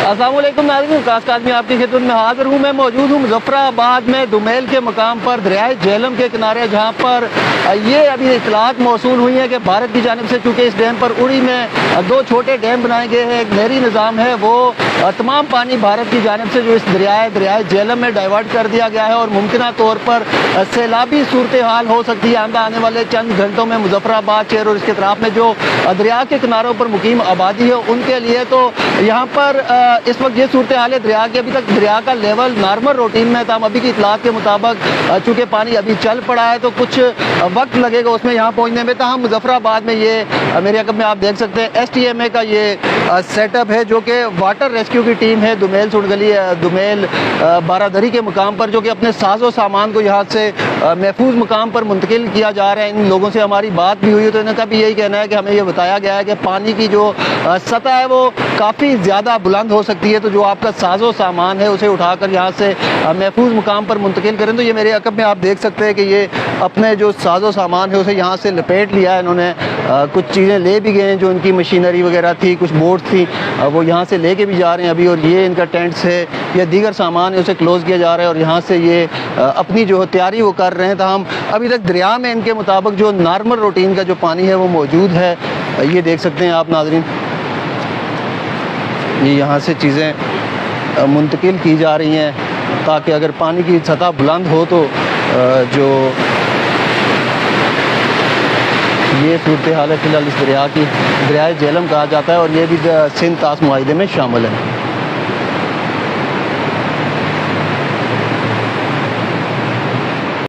अस्सलाम वालेकुम नाज़रीन, खास आदमी आपकी खिदमत में हाजिर हूँ। मैं मौजूद हूँ मुजफ्फराबाद में दुमेल के मकाम पर दरियाए झेलम के किनारे, जहाँ पर ये अभी इतलात मौसूल हुई है कि भारत की जानिब से चूँकि इस डैम पर उड़ी में दो छोटे डैम बनाए गए हैं, एक नहरी निज़ाम है, वो तमाम पानी भारत की जानिब से जो इस दरियाए झेलम में डाइवर्ट कर दिया गया है और मुमकिन तौर पर सैलाबी सूरत हाल हो सकती है आने वाले चंद घंटों में मुजफ्फराबाद शहर और इसके अतराफ में जो दरिया के किनारों पर मुकीम आबादी है उनके लिए। तो यहाँ पर इस वक्त ये सूरत हाल है दरिया की, अभी तक दरिया का लेवल नॉर्मल रूटीन में था। अभी की इतलात के मुताबिक चूँकि पानी अभी चल पड़ा है तो कुछ वक्त लगेगा उसमें यहाँ पहुँचने में। तमाम मुजफ्फराबाद में ये मेरे अकब में आप देख सकते हैं STMA का ये सेटअप है, जो कि वाटर रेस्क्यू की टीम है दुमेल सुनगली दुमेल बारादरी के मुकाम पर, जो कि अपने साजो सामान को यहाँ से महफूज मुकाम पर मुंतकिल किया जा रहा है। इन लोगों से हमारी बात भी हुई है तो इनका भी यही कहना है कि हमें ये बताया गया है कि पानी की जो सतह है वो काफ़ी ज़्यादा बुलंद हो सकती है, तो जो आपका साजो सामान है उसे उठाकर यहाँ से महफूज मुकाम पर मुंतकिल करें। तो ये मेरे अकब में आप देख सकते हैं कि ये अपने जो साजो सामान है उसे यहाँ से लपेट लिया है इन्होंने। कुछ चीज़ें ले भी गए हैं, जो इनकी मशीनरी वगैरह थी, कुछ बोट थी, वो यहाँ से लेके भी जा रहे हैं अभी। और ये इनका टेंट्स है या दीगर सामान है उसे क्लोज़ किया जा रहा है और यहाँ से ये अपनी जो तैयारी वो कर रहे हैं। तो हम अभी तक दरिया में इनके मुताबिक जो नॉर्मल रूटीन का जो पानी है वो मौजूद है, ये देख सकते हैं आप नाज़रीन। ये यहाँ से चीज़ें मुंतकिल की जा रही हैं ताकि अगर पानी की सतह बुलंद हो तो जो ये सूरत हाल है फ़िलहाल इस दरिया की, दरियाए झेलम कहा जाता है और ये भी सिंध ताश मुआहिदे में शामिल है।